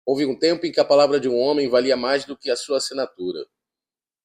Houve um tempo em que a palavra de um homem valia mais do que a sua assinatura.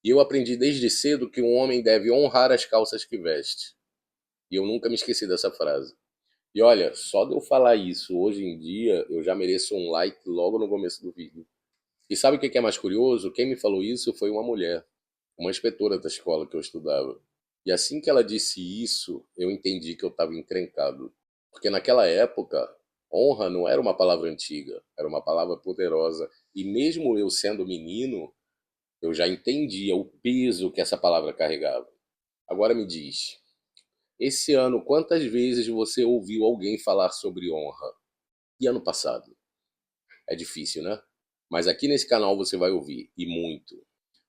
E eu aprendi desde cedo que um homem deve honrar as calças que veste. E eu nunca me esqueci dessa frase. E olha, só de eu falar isso hoje em dia, eu já mereço um like logo no começo do vídeo. E sabe o que é mais curioso? Quem me falou isso foi uma mulher, uma inspetora da escola que eu estudava. E assim que ela disse isso, eu entendi que eu estava encrencado. Porque naquela época, honra não era uma palavra antiga, era uma palavra poderosa. E mesmo eu sendo menino, eu já entendia o peso que essa palavra carregava. Agora me diz, esse ano quantas vezes você ouviu alguém falar sobre honra? E ano passado? É difícil, né? Mas aqui nesse canal você vai ouvir, e muito.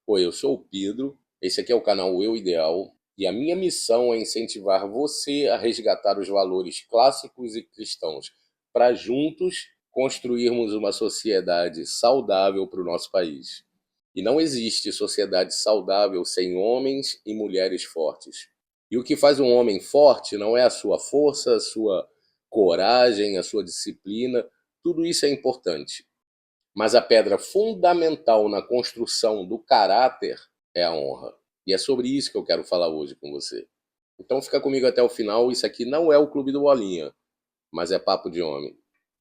Oi, eu sou o Pedro, esse aqui é o canal Eu Ideal, e a minha missão é incentivar você a resgatar os valores clássicos e cristãos, para juntos construirmos uma sociedade saudável para o nosso país. E não existe sociedade saudável sem homens e mulheres fortes. E o que faz um homem forte não é a sua força, a sua coragem, a sua disciplina, tudo isso é importante. Mas a pedra fundamental na construção do caráter é a honra. E é sobre isso que eu quero falar hoje com você. Então fica comigo até o final, isso aqui não é o Clube do Bolinha, mas é papo de homem.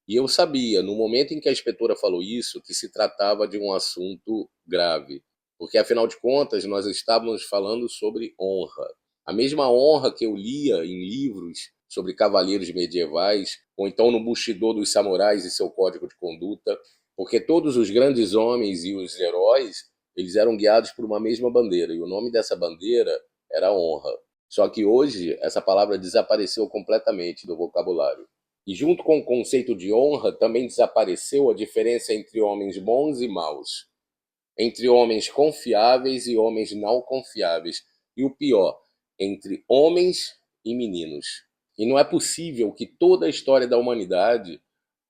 E eu sabia, no momento em que a inspetora falou isso, que se tratava de um assunto grave. Porque, afinal de contas, nós estávamos falando sobre honra. A mesma honra que eu lia em livros sobre cavaleiros medievais, ou então no Bushido dos samurais e seu código de conduta, porque todos os grandes homens e os heróis, eles eram guiados por uma mesma bandeira, e o nome dessa bandeira era honra. Só que hoje essa palavra desapareceu completamente do vocabulário. E junto com o conceito de honra também desapareceu a diferença entre homens bons e maus, entre homens confiáveis e homens não confiáveis, e o pior, entre homens e meninos. E não é possível que toda a história da humanidade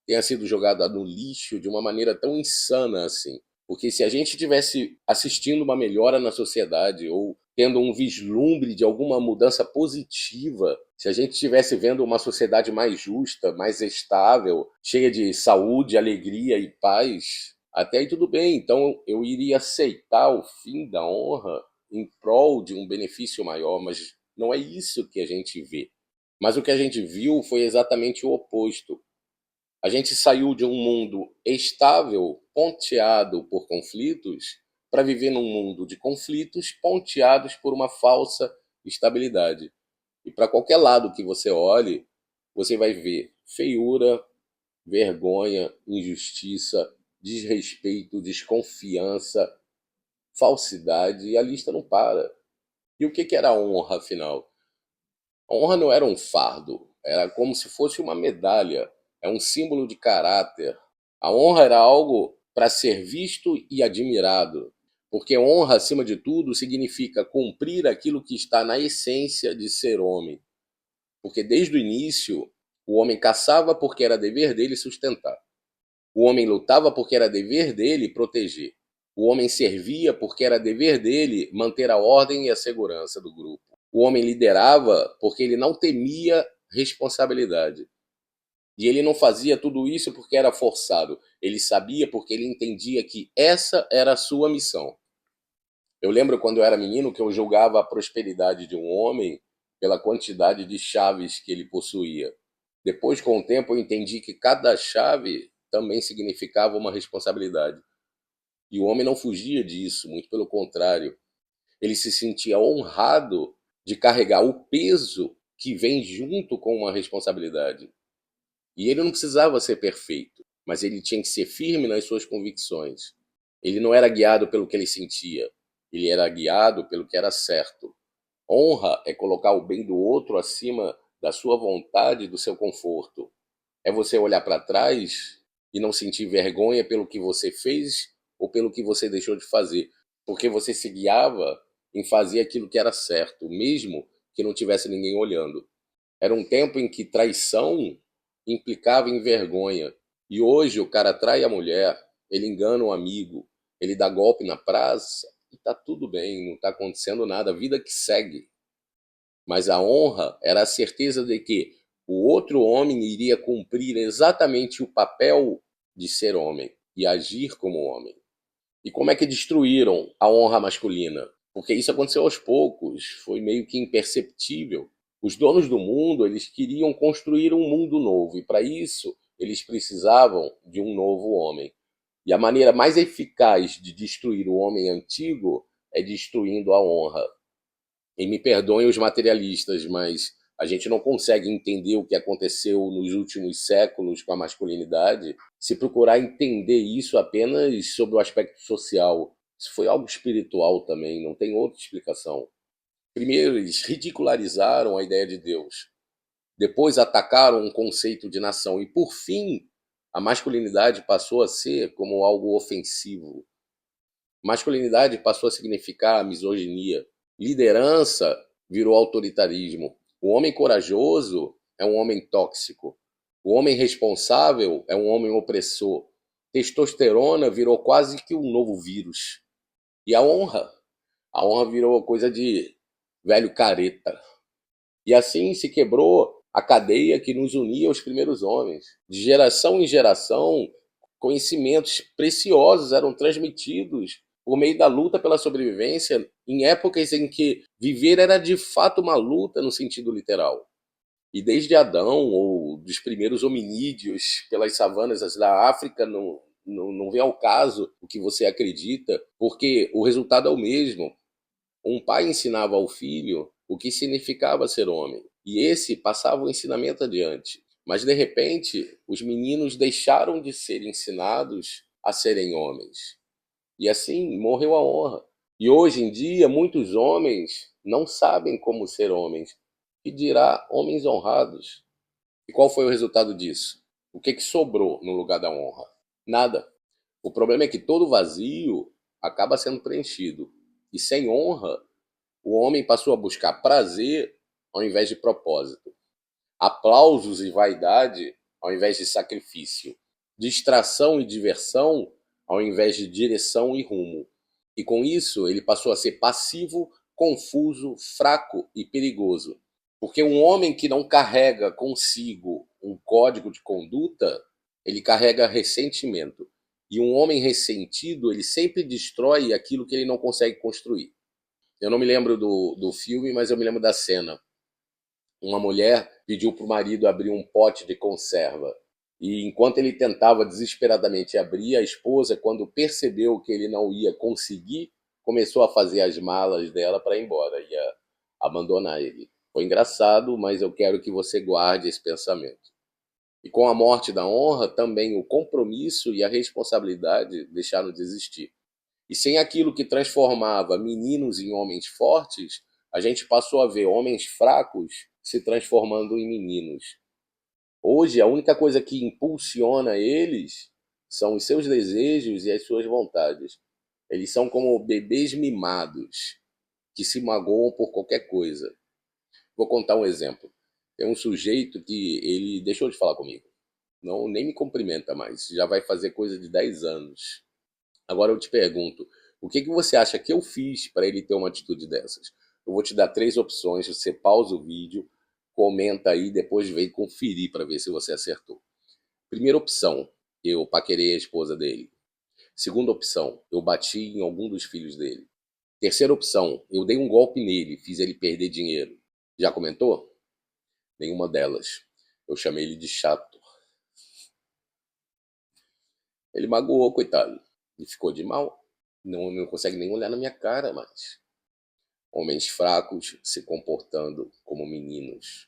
tenha sido jogada no lixo de uma maneira tão insana assim. Porque se a gente estivesse assistindo uma melhora na sociedade ou tendo um vislumbre de alguma mudança positiva, se a gente estivesse vendo uma sociedade mais justa, mais estável, cheia de saúde, alegria e paz, até aí tudo bem. Então eu iria aceitar o fim da honra em prol de um benefício maior, mas não é isso que a gente vê. Mas o que a gente viu foi exatamente o oposto. A gente saiu de um mundo estável, ponteado por conflitos, para viver num mundo de conflitos ponteados por uma falsa estabilidade. E para qualquer lado que você olhe, você vai ver feiura, vergonha, injustiça, desrespeito, desconfiança, falsidade, e a lista não para. E o que era a honra, afinal? A honra não era um fardo, era como se fosse uma medalha, é um símbolo de caráter. A honra era algo para ser visto e admirado, porque honra, acima de tudo, significa cumprir aquilo que está na essência de ser homem. Porque desde o início, o homem caçava porque era dever dele sustentar. O homem lutava porque era dever dele proteger. O homem servia porque era dever dele manter a ordem e a segurança do grupo. O homem liderava porque ele não temia responsabilidade. E ele não fazia tudo isso porque era forçado. Ele sabia porque ele entendia que essa era a sua missão. Eu lembro quando eu era menino que eu julgava a prosperidade de um homem pela quantidade de chaves que ele possuía. Depois, com o tempo, eu entendi que cada chave também significava uma responsabilidade. E o homem não fugia disso, muito pelo contrário. Ele se sentia honrado de carregar o peso que vem junto com uma responsabilidade. E ele não precisava ser perfeito, mas ele tinha que ser firme nas suas convicções. Ele não era guiado pelo que ele sentia, ele era guiado pelo que era certo. Honra é colocar o bem do outro acima da sua vontade e do seu conforto. É você olhar para trás e não sentir vergonha pelo que você fez ou pelo que você deixou de fazer, porque você se guiava em fazer aquilo que era certo, mesmo que não tivesse ninguém olhando. Era um tempo em que traição implicava em vergonha. E hoje o cara trai a mulher, ele engana um amigo, ele dá golpe na praça e tá tudo bem, não tá acontecendo nada, a vida que segue. Mas a honra era a certeza de que o outro homem iria cumprir exatamente o papel de ser homem. e agir como homem. E como é que destruíram a honra masculina? Porque isso aconteceu aos poucos, foi meio que imperceptível. Os donos do mundo, eles queriam construir um mundo novo, e para isso eles precisavam de um novo homem. E a maneira mais eficaz de destruir o homem antigo é destruindo a honra. E me perdoem os materialistas, mas a gente não consegue entender o que aconteceu nos últimos séculos com a masculinidade se procurar entender isso apenas sob o aspecto social. Isso foi algo espiritual também, não tem outra explicação. Primeiro, eles ridicularizaram a ideia de Deus. Depois, atacaram um conceito de nação. E, por fim, a masculinidade passou a ser como algo ofensivo. Masculinidade passou a significar misoginia. Liderança virou autoritarismo. O homem corajoso é um homem tóxico. O homem responsável é um homem opressor. Testosterona virou quase que um novo vírus. E a honra? A honra virou coisa de velho careta. E assim se quebrou a cadeia que nos unia aos primeiros homens. De geração em geração, conhecimentos preciosos eram transmitidos por meio da luta pela sobrevivência em épocas em que viver era de fato uma luta no sentido literal. E desde Adão, ou dos primeiros hominídeos pelas savanas da África, não vem ao caso o que você acredita, porque o resultado é o mesmo. Um pai ensinava ao filho o que significava ser homem, e esse passava o ensinamento adiante. Mas, de repente, os meninos deixaram de ser ensinados a serem homens. E assim morreu a honra. E hoje em dia, muitos homens não sabem como ser homens, que dirá homens honrados. E qual foi o resultado disso? O que sobrou no lugar da honra? Nada. O problema é que todo vazio acaba sendo preenchido. E sem honra, o homem passou a buscar prazer ao invés de propósito, aplausos e vaidade ao invés de sacrifício, distração e diversão ao invés de direção e rumo. E com isso, ele passou a ser passivo, confuso, fraco e perigoso. Porque um homem que não carrega consigo um código de conduta, ele carrega ressentimento. E um homem ressentido, ele sempre destrói aquilo que ele não consegue construir. Eu não me lembro do filme, mas eu me lembro da cena. Uma mulher pediu para o marido abrir um pote de conserva. E enquanto ele tentava desesperadamente abrir, a esposa, quando percebeu que ele não ia conseguir, começou a fazer as malas dela para ir embora, ia abandonar ele. Foi engraçado, mas eu quero que você guarde esse pensamento. E com a morte da honra, também o compromisso e a responsabilidade deixaram de existir. E sem aquilo que transformava meninos em homens fortes, a gente passou a ver homens fracos se transformando em meninos. Hoje, a única coisa que impulsiona eles são os seus desejos e as suas vontades. Eles são como bebês mimados, que se magoam por qualquer coisa. Vou contar um exemplo. Tem um sujeito que ele deixou de falar comigo. Não, nem me cumprimenta mais. Já vai fazer coisa de 10 anos. Agora eu te pergunto, o que você acha que eu fiz para ele ter uma atitude dessas? Eu vou te dar 3 opções, você pausa o vídeo, comenta aí, depois vem conferir para ver se você acertou. Primeira opção, eu paquerei a esposa dele. Segunda opção, eu bati em algum dos filhos dele. Terceira opção, eu dei um golpe nele, fiz ele perder dinheiro. Já comentou? Nenhuma delas. Eu chamei ele de chato. Ele magoou, coitado. Ele ficou de mal. Não consegue nem olhar na minha cara mais. Homens fracos se comportando como meninos.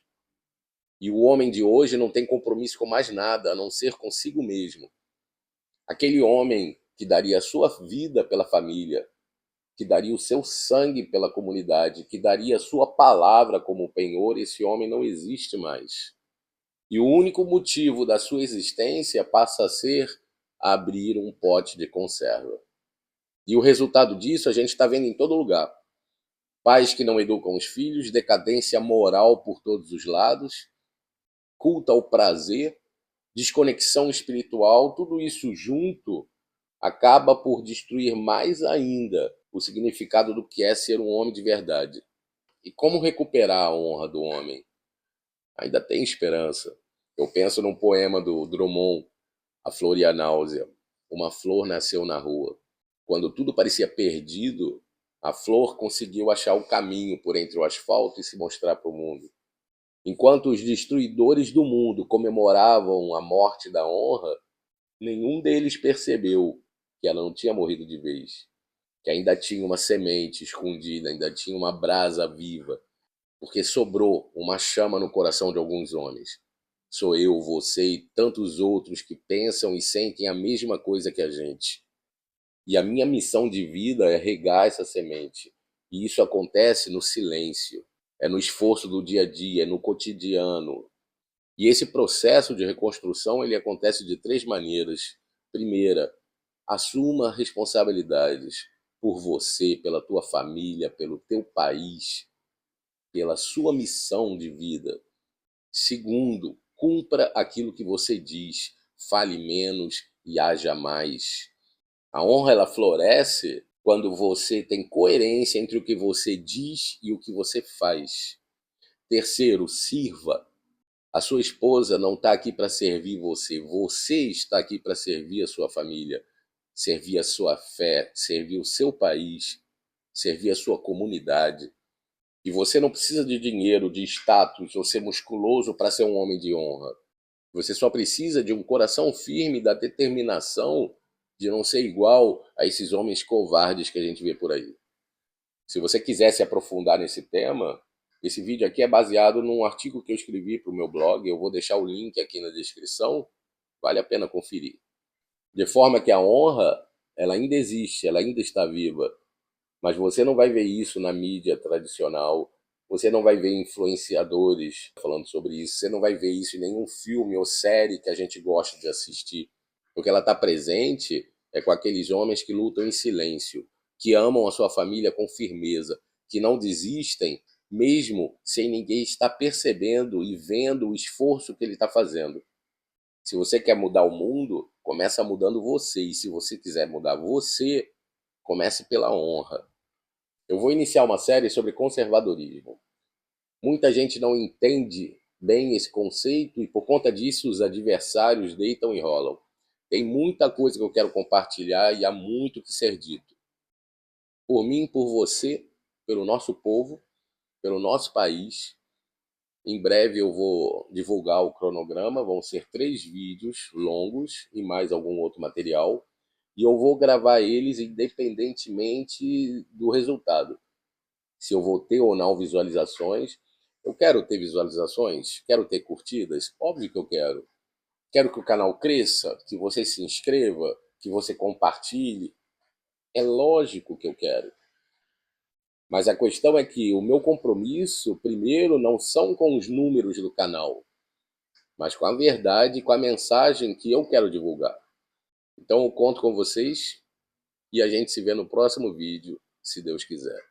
E o homem de hoje não tem compromisso com mais nada, a não ser consigo mesmo. Aquele homem que daria a sua vida pela família, que daria o seu sangue pela comunidade, que daria a sua palavra como penhor, esse homem não existe mais. E o único motivo da sua existência passa a ser abrir um pote de conserva. E o resultado disso a gente está vendo em todo lugar. Pais que não educam os filhos, decadência moral por todos os lados, culto ao prazer, desconexão espiritual, tudo isso junto acaba por destruir mais ainda o significado do que é ser um homem de verdade. E como recuperar a honra do homem? Ainda tem esperança. Eu penso num poema do Drummond, A Flor e a Náusea. uma flor nasceu na rua. Quando tudo parecia perdido, a flor conseguiu achar o caminho por entre o asfalto e se mostrar para o mundo. Enquanto os destruidores do mundo comemoravam a morte da honra, nenhum deles percebeu que ela não tinha morrido de vez, que ainda tinha uma semente escondida, ainda tinha uma brasa viva, porque sobrou uma chama no coração de alguns homens. Sou eu, você e tantos outros que pensam e sentem a mesma coisa que a gente. E a minha missão de vida é regar essa semente. E isso acontece no silêncio, é no esforço do dia a dia, é no cotidiano. E esse processo de reconstrução, ele acontece de 3 maneiras. Primeira, assuma responsabilidades por você, pela tua família, pelo teu país, pela sua missão de vida. Segundo, cumpra aquilo que você diz, fale menos e haja mais. A honra, ela floresce quando você tem coerência entre o que você diz e o que você faz. Terceiro, sirva. A sua esposa não está aqui para servir você, você está aqui para servir a sua família, servir a sua fé, servir o seu país, servir a sua comunidade. E você não precisa de dinheiro, de status ou ser musculoso para ser um homem de honra. Você só precisa de um coração firme, da determinação de não ser igual a esses homens covardes que a gente vê por aí. Se você quiser se aprofundar nesse tema, esse vídeo aqui é baseado num artigo que eu escrevi para o meu blog, eu vou deixar o link aqui na descrição, vale a pena conferir. De forma que a honra, ela ainda existe, ela ainda está viva, mas você não vai ver isso na mídia tradicional, você não vai ver influenciadores falando sobre isso, você não vai ver isso em nenhum filme ou série que a gente gosta de assistir. O que ela está presente é com aqueles homens que lutam em silêncio, que amam a sua família com firmeza, que não desistem mesmo sem ninguém estar percebendo e vendo o esforço que ele está fazendo. Se você quer mudar o mundo, começa mudando você. E se você quiser mudar você, comece pela honra. Eu vou iniciar uma série sobre conservadorismo. Muita gente não entende bem esse conceito e, por conta disso, os adversários deitam e rolam. Tem muita coisa que eu quero compartilhar e há muito que ser dito. Por mim, por você, pelo nosso povo, pelo nosso país. Em breve eu vou divulgar o cronograma, vão ser 3 vídeos longos e mais algum outro material. E eu vou gravar eles independentemente do resultado. Se eu vou ter ou não visualizações. Eu quero ter visualizações, quero ter curtidas, óbvio que eu quero. Quero que o canal cresça, que você se inscreva, que você compartilhe. É lógico que eu quero. Mas a questão é que o meu compromisso, primeiro, não são com os números do canal, mas com a verdade e com a mensagem que eu quero divulgar. Então eu conto com vocês e a gente se vê no próximo vídeo, se Deus quiser.